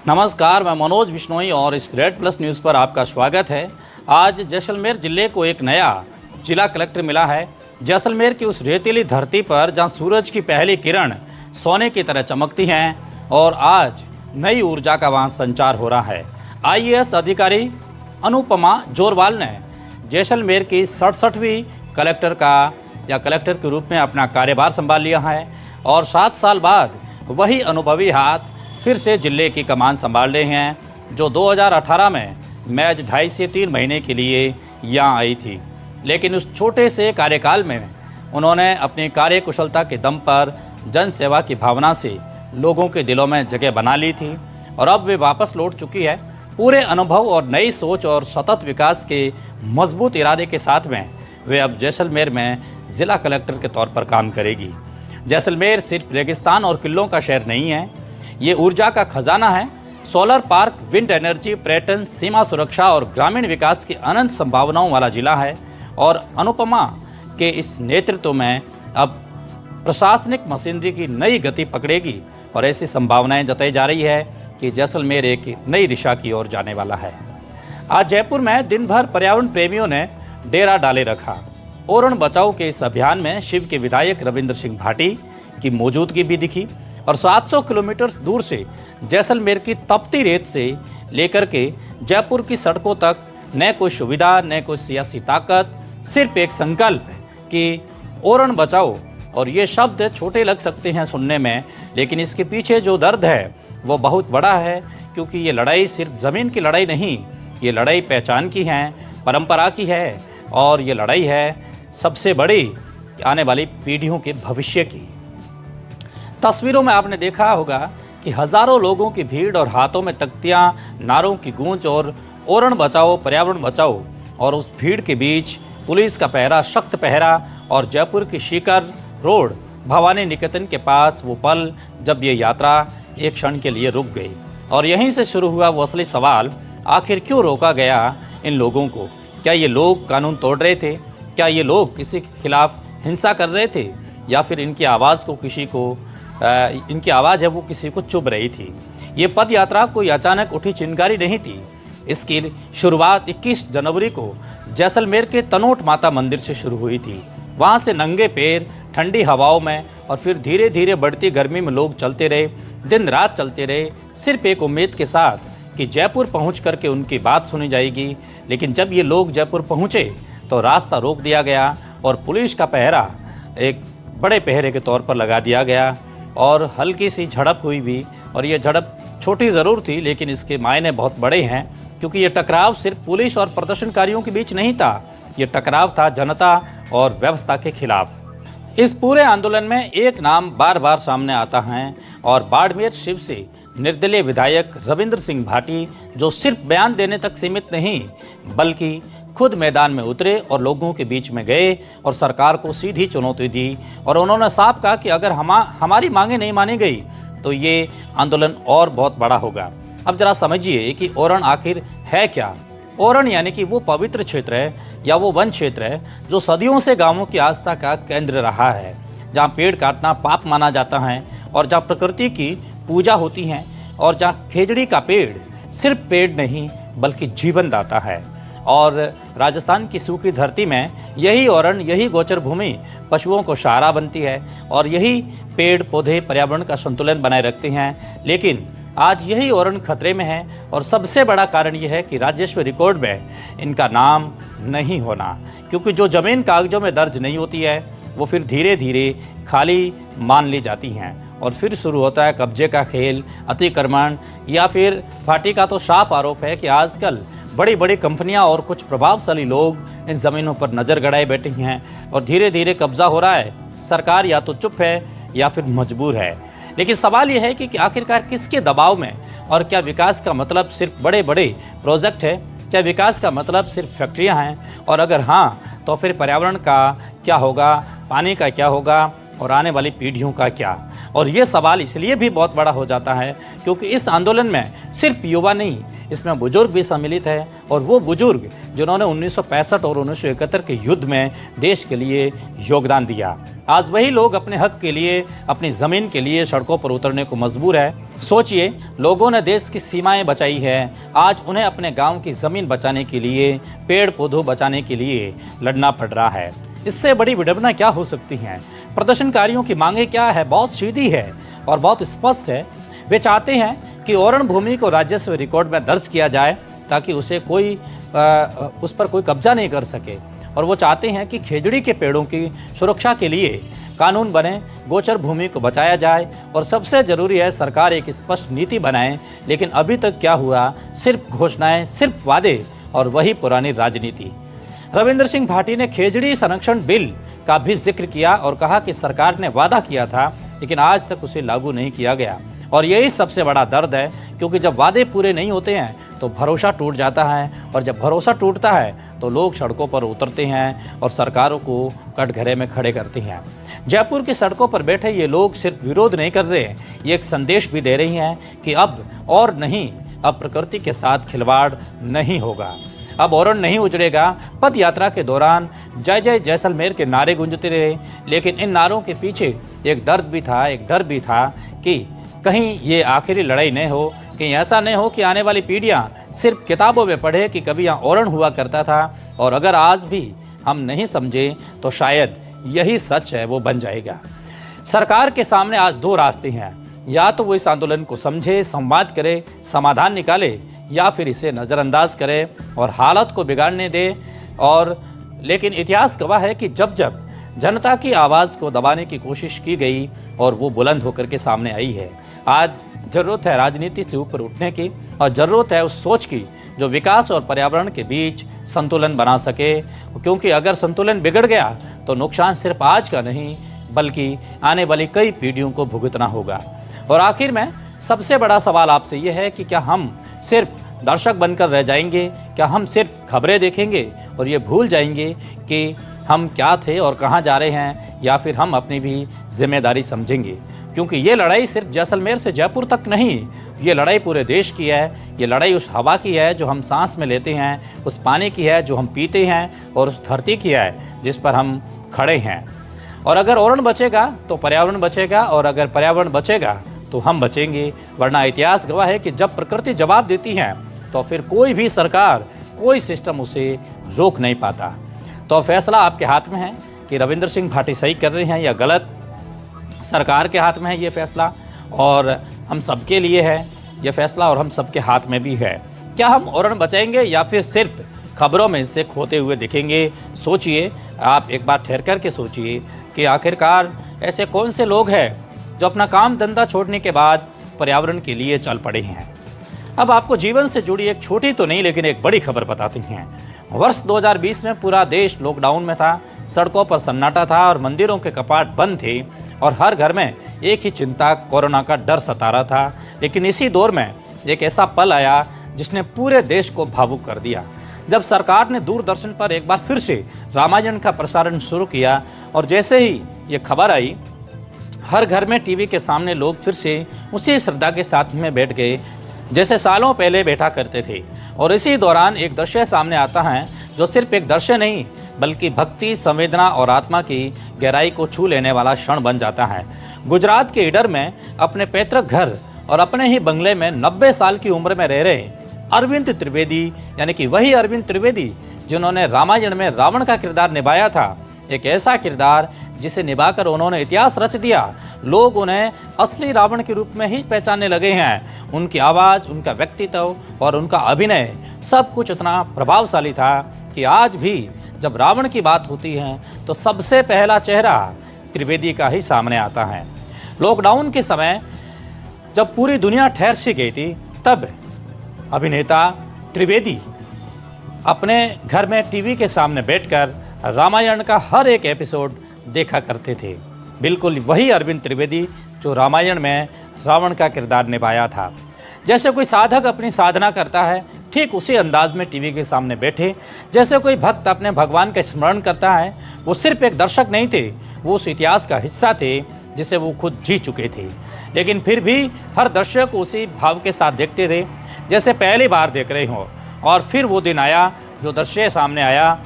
नमस्कार, मैं मनोज बिश्नोई और इस रेड प्लस न्यूज़ पर आपका स्वागत है। आज जैसलमेर ज़िले को एक नया जिला कलेक्टर मिला है। जैसलमेर की उस रेतीली धरती पर जहां सूरज की पहली किरण सोने की तरह चमकती हैं और आज नई ऊर्जा का वहां संचार हो रहा है। आईएएस अधिकारी अनुपमा जोरवाल ने जैसलमेर की 67वीं कलेक्टर के रूप में अपना कार्यभार संभाल लिया है और 7 साल बाद वही अनुभवी हाथ फिर से जिले की कमान संभाल रहे हैं, जो 2018 में मैच 2.5 से 3 महीने के लिए यहाँ आई थी। लेकिन उस छोटे से कार्यकाल में उन्होंने अपनी कार्यकुशलता के दम पर जन सेवा की भावना से लोगों के दिलों में जगह बना ली थी और अब वे वापस लौट चुकी है। पूरे अनुभव और नई सोच और सतत विकास के मजबूत इरादे के साथ में वे अब जैसलमेर में ज़िला कलेक्टर के तौर पर काम करेगी। जैसलमेर सिर्फ रेगिस्तान और किलों का शहर नहीं है, ये ऊर्जा का खजाना है। सोलर पार्क, विंड एनर्जी, पर्यटन, सीमा सुरक्षा और ग्रामीण विकास की अनंत संभावनाओं वाला जिला है और अनुपमा के इस नेतृत्व में अब प्रशासनिक मशीनरी की नई गति पकड़ेगी और ऐसी संभावनाएं जताई जा रही है कि जैसलमेर एक नई दिशा की ओर जाने वाला है। आज जयपुर में दिन भर पर्यावरण प्रेमियों ने डेरा डाले रखा। ओरण बचाओ के इस अभियान में शिव के विधायक रविंद्र सिंह भाटी की मौजूदगी भी दिखी और 700 किलोमीटर दूर से जैसलमेर की तपती रेत से लेकर के जयपुर की सड़कों तक न कोई सुविधा न कोई सियासी ताकत, सिर्फ एक संकल्प कि ओरण बचाओ। और ये शब्द छोटे लग सकते हैं सुनने में, लेकिन इसके पीछे जो दर्द है वो बहुत बड़ा है, क्योंकि ये लड़ाई सिर्फ ज़मीन की लड़ाई नहीं, ये लड़ाई पहचान की है, परंपरा की है और ये लड़ाई है सबसे बड़ी आने वाली पीढ़ियों के भविष्य की। तस्वीरों में आपने देखा होगा कि हज़ारों लोगों की भीड़ और हाथों में तख्तियाँ, नारों की गूंज और ओरण बचाओ पर्यावरण बचाओ, और उस भीड़ के बीच पुलिस का पहरा, सख्त पहरा। और जयपुर की शिखर रोड भवानी निकेतन के पास वो पल जब ये यात्रा एक क्षण के लिए रुक गई और यहीं से शुरू हुआ वो असली सवाल, आखिर क्यों रोका गया इन लोगों को? क्या ये लोग कानून तोड़ रहे थे? क्या ये लोग किसी के खिलाफ हिंसा कर रहे थे या फिर इनकी आवाज़ है वो किसी को चुभ रही थी? ये पद यात्रा कोई अचानक उठी चिंगारी नहीं थी। इसकी शुरुआत 21 जनवरी को जैसलमेर के तनोट माता मंदिर से शुरू हुई थी। वहाँ से नंगे पैर ठंडी हवाओं में और फिर धीरे धीरे बढ़ती गर्मी में लोग चलते रहे, दिन रात चलते रहे, सिर्फ एक उम्मीद के साथ कि जयपुर पहुँच करके उनकी बात सुनी जाएगी। लेकिन जब ये लोग जयपुर पहुँचे तो रास्ता रोक दिया गया और पुलिस का पहरा एक बड़े पहरे के तौर पर लगा दिया गया और हल्की सी झड़प हुई भी। और ये झड़प छोटी ज़रूर थी, लेकिन इसके मायने बहुत बड़े हैं, क्योंकि ये टकराव सिर्फ पुलिस और प्रदर्शनकारियों के बीच नहीं था, ये टकराव था जनता और व्यवस्था के खिलाफ। इस पूरे आंदोलन में एक नाम बार बार सामने आता है और बाड़मेर शिव से निर्दलीय विधायक रविंद्र सिंह भाटी, जो सिर्फ बयान देने तक सीमित नहीं बल्कि खुद मैदान में उतरे और लोगों के बीच में गए और सरकार को सीधी चुनौती दी। और उन्होंने साफ कहा कि अगर हमारी मांगें नहीं मानी गई तो ये आंदोलन और बहुत बड़ा होगा। अब जरा समझिए कि ओरण आखिर है क्या। ओरण यानी कि वो पवित्र क्षेत्र है या वो वन क्षेत्र है जो सदियों से गांवों की आस्था का केंद्र रहा है, जहाँ पेड़ काटना पाप माना जाता है और जहाँ प्रकृति की पूजा होती है और जहाँ खेजड़ी का पेड़ सिर्फ पेड़ नहीं बल्कि जीवन दाता है। और राजस्थान की सूखी धरती में यही ओरण, यही गोचर भूमि पशुओं को सहारा बनती है और यही पेड़ पौधे पर्यावरण का संतुलन बनाए रखते हैं। लेकिन आज यही ओरण खतरे में है और सबसे बड़ा कारण यह है कि राजस्व रिकॉर्ड में इनका नाम नहीं होना, क्योंकि जो ज़मीन कागजों में दर्ज नहीं होती है वो फिर धीरे धीरे खाली मान ली जाती हैं और फिर शुरू होता है कब्जे का खेल, अतिक्रमण। या फिर भाटी का तो साफ आरोप है कि आजकल बड़ी बड़ी कंपनियां और कुछ प्रभावशाली लोग इन ज़मीनों पर नज़र गड़ाए बैठे हैं और धीरे धीरे कब्जा हो रहा है। सरकार या तो चुप है या फिर मजबूर है। लेकिन सवाल यह है कि आखिरकार किसके दबाव में, और क्या विकास का मतलब सिर्फ बड़े बड़े प्रोजेक्ट है? क्या विकास का मतलब सिर्फ फैक्ट्रियां हैं? और अगर हाँ तो फिर पर्यावरण का क्या होगा, पानी का क्या होगा और आने वाली पीढ़ियों का क्या? और ये सवाल इसलिए भी बहुत बड़ा हो जाता है क्योंकि इस आंदोलन में सिर्फ युवा नहीं, इसमें बुजुर्ग भी सम्मिलित है और वो बुजुर्ग जिन्होंने 1965 और 1971 के युद्ध में देश के लिए योगदान दिया। आज वही लोग अपने हक के लिए, अपनी ज़मीन के लिए सड़कों पर उतरने को मजबूर है। सोचिए, लोगों ने देश की सीमाएं बचाई है, आज उन्हें अपने गांव की ज़मीन बचाने के लिए, पेड़ पौधों बचाने के लिए लड़ना पड़ रहा है। इससे बड़ी विडंबना क्या हो सकती है? प्रदर्शनकारियों की मांगे क्या है? बहुत सीधी है और बहुत स्पष्ट है। वे चाहते हैं कि ओरण भूमि को राजस्व रिकॉर्ड में दर्ज किया जाए ताकि उस पर कोई कब्जा नहीं कर सके। और वो चाहते हैं कि खेजड़ी के पेड़ों की सुरक्षा के लिए कानून बने, गोचर भूमि को बचाया जाए और सबसे ज़रूरी है सरकार एक स्पष्ट नीति बनाए। लेकिन अभी तक क्या हुआ? सिर्फ घोषणाएं, सिर्फ वादे और वही पुरानी राजनीति। रविंद्र सिंह भाटी ने खेजड़ी संरक्षण बिल का भी जिक्र किया और कहा कि सरकार ने वादा किया था लेकिन आज तक उसे लागू नहीं किया गया। और यही सबसे बड़ा दर्द है, क्योंकि जब वादे पूरे नहीं होते हैं तो भरोसा टूट जाता है और जब भरोसा टूटता है तो लोग सड़कों पर उतरते हैं और सरकारों को कटघरे में खड़े करते हैं। जयपुर की सड़कों पर बैठे ये लोग सिर्फ विरोध नहीं कर रहे, ये एक संदेश भी दे रही हैं कि अब और नहीं, अब प्रकृति के साथ खिलवाड़ नहीं होगा, अब ओरण नहीं उजड़ेगा। पद यात्रा के दौरान जय जय जैसलमेर के नारे गूंजते रहे, लेकिन इन नारों के पीछे एक दर्द भी था, एक डर भी था कि कहीं ये आखिरी लड़ाई न हो, कहीं ऐसा नहीं हो कि आने वाली पीढ़ियां सिर्फ किताबों में पढ़े कि कभी यहाँ ओरण हुआ करता था और अगर आज भी हम नहीं समझे तो शायद यही सच है वो बन जाएगा। सरकार के सामने आज दो रास्ते हैं, या तो वो इस आंदोलन को समझे, संवाद करे, समाधान निकाले, या फिर इसे नज़रअंदाज करे और हालत को बिगाड़ने दे। और लेकिन इतिहास गवाह है कि जब जब जनता की आवाज़ को दबाने की कोशिश की गई और वो बुलंद होकर के सामने आई है। आज ज़रूरत है राजनीति से ऊपर उठने की और ज़रूरत है उस सोच की जो विकास और पर्यावरण के बीच संतुलन बना सके, क्योंकि अगर संतुलन बिगड़ गया तो नुकसान सिर्फ आज का नहीं बल्कि आने वाली कई पीढ़ियों को भुगतना होगा। और आखिर में सबसे बड़ा सवाल आपसे ये है कि क्या हम सिर्फ दर्शक बनकर रह जाएंगे? क्या हम सिर्फ खबरें देखेंगे और ये भूल जाएंगे कि हम क्या थे और कहाँ जा रहे हैं, या फिर हम अपनी भी जिम्मेदारी समझेंगे? क्योंकि ये लड़ाई सिर्फ जैसलमेर से जयपुर तक नहीं, ये लड़ाई पूरे देश की है। ये लड़ाई उस हवा की है जो हम सांस में लेते हैं, उस पानी की है जो हम पीते हैं और उस धरती की है जिस पर हम खड़े हैं। और अगर ओरण बचेगा तो पर्यावरण बचेगा, और अगर पर्यावरण बचेगा तो हम बचेंगे। वरना इतिहास गवाह है कि जब प्रकृति जवाब देती है तो फिर कोई भी सरकार, कोई सिस्टम उसे रोक नहीं पाता। तो फैसला आपके हाथ में है कि रविंद्र सिंह भाटी सही कर रहे हैं या गलत। सरकार के हाथ में है ये फैसला और हम सबके लिए है ये फैसला, और हम सबके हाथ में भी है। क्या हम ओरण बचाएंगे या फिर सिर्फ खबरों में इसे खोते हुए दिखेंगे? सोचिए, आप एक बार ठहर कर के सोचिए कि आखिरकार ऐसे कौन से लोग हैं जो अपना काम धंधा छोड़ने के बाद पर्यावरण के लिए चल पड़े हैं। अब आपको जीवन से जुड़ी एक छोटी तो नहीं लेकिन एक बड़ी खबर बताते हैं। वर्ष 2020 में पूरा देश लॉकडाउन में था, सड़कों पर सन्नाटा था और मंदिरों के कपाट बंद थे और हर घर में एक ही चिंता, कोरोना का डर सता रहा था। लेकिन इसी दौर में एक ऐसा पल आया जिसने पूरे देश को भावुक कर दिया, जब सरकार ने दूरदर्शन पर एक बार फिर से रामायण का प्रसारण शुरू किया। और जैसे ही ये खबर आई, हर घर में टीवी के सामने लोग फिर से उसी श्रद्धा के साथ में बैठ गए जैसे सालों पहले बैठा करते थे। और इसी दौरान एक दृश्य सामने आता है जो सिर्फ एक दृश्य नहीं बल्कि भक्ति, संवेदना और आत्मा की गहराई को छू लेने वाला क्षण बन जाता है। गुजरात के ईडर में अपने पैतृक घर और अपने ही बंगले में 90 साल की उम्र में रह रहे अरविंद त्रिवेदी, यानी कि वही अरविंद त्रिवेदी जिन्होंने रामायण में रावण का किरदार निभाया था, एक ऐसा किरदार जिसे निभाकर उन्होंने इतिहास रच दिया। लोग उन्हें असली रावण के रूप में ही पहचानने लगे हैं। उनकी आवाज़, उनका व्यक्तित्व और उनका अभिनय सब कुछ इतना प्रभावशाली था कि आज भी जब रावण की बात होती है तो सबसे पहला चेहरा त्रिवेदी का ही सामने आता है। लॉकडाउन के समय जब पूरी दुनिया ठहर सी गई थी, तब अभिनेता त्रिवेदी अपने घर में टीवी के सामने बैठकर रामायण का हर एक एपिसोड देखा करते थे। बिल्कुल वही अरविंद त्रिवेदी जो रामायण में रावण का किरदार निभाया था। जैसे कोई साधक अपनी साधना करता है, ठीक उसी अंदाज में टीवी के सामने बैठे। जैसे कोई भक्त अपने भगवान का स्मरण करता है, वो सिर्फ एक दर्शक नहीं थे, वो उस इतिहास का हिस्सा थे जिसे वो खुद जी चुके थे। लेकिन फिर भी हर दर्शक उसी भाव के साथ देखते थे जैसे पहली बार देख रहे हों। और फिर वो दिन आया जो दृश्य सामने आया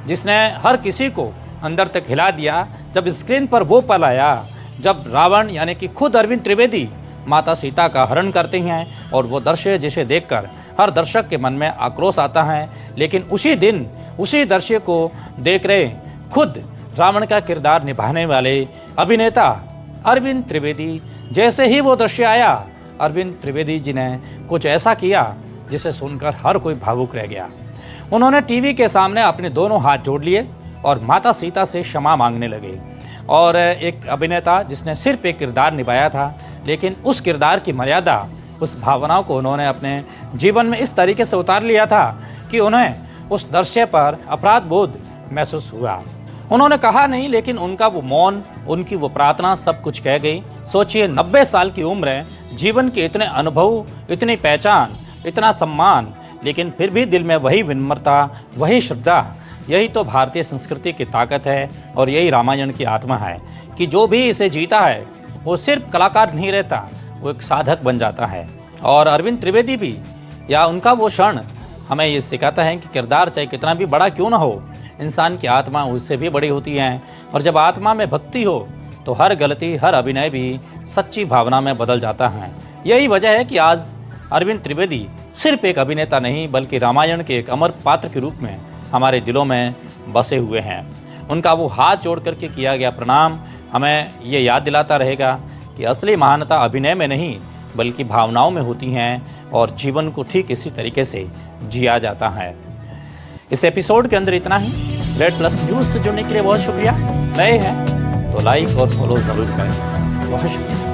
जिसने हर किसी को अंदर तक हिला दिया, जब स्क्रीन पर वो पल आया जब रावण यानी कि खुद अरविंद त्रिवेदी माता सीता का हरण करते हैं और वो दृश्य जिसे देखकर हर दर्शक के मन में आक्रोश आता है। लेकिन उसी दिन उसी दृश्य को देख रहे खुद रावण का किरदार निभाने वाले अभिनेता अरविंद त्रिवेदी, जैसे ही वो दृश्य आया अरविंद त्रिवेदी जी ने कुछ ऐसा किया जिसे सुनकर हर कोई भावुक रह गया। उन्होंने टीवी के सामने अपने दोनों हाथ जोड़ लिए और माता सीता से क्षमा मांगने लगे। और एक अभिनेता जिसने सिर्फ एक किरदार निभाया था, लेकिन उस किरदार की मर्यादा, उस भावनाओं को उन्होंने अपने जीवन में इस तरीके से उतार लिया था कि उन्हें उस दृश्य पर अपराध बोध महसूस हुआ। उन्होंने कहा नहीं, लेकिन उनका वो मौन, उनकी वो प्रार्थना सब कुछ कह गई। सोचिए 90 साल की उम्र है, जीवन के इतने अनुभव, इतनी पहचान, इतना सम्मान, लेकिन फिर भी दिल में वही विनम्रता, वही श्रद्धा। यही तो भारतीय संस्कृति की ताकत है और यही रामायण की आत्मा है कि जो भी इसे जीता है वो सिर्फ कलाकार नहीं रहता, वो एक साधक बन जाता है। और अरविंद त्रिवेदी भी या उनका वो क्षण हमें ये सिखाता है कि किरदार चाहे कितना भी बड़ा क्यों ना हो, इंसान की आत्मा उससे भी बड़ी होती है। और जब आत्मा में भक्ति हो तो हर गलती, हर अभिनय भी सच्ची भावना में बदल जाता है। यही वजह है कि आज अरविंद त्रिवेदी सिर्फ एक अभिनेता नहीं, बल्कि रामायण के एक अमर पात्र के रूप में हमारे दिलों में बसे हुए हैं। उनका वो हाथ जोड़ करके किया गया प्रणाम हमें ये याद दिलाता रहेगा कि असली महानता अभिनय में नहीं बल्कि भावनाओं में होती हैं और जीवन को ठीक इसी तरीके से जिया जाता है। इस एपिसोड के अंदर इतना ही। रेड प्लस न्यूज़ से जुड़ने के लिए बहुत शुक्रिया। नए हैं तो लाइक और फॉलो ज़रूर करें। बहुत शुक्रिया।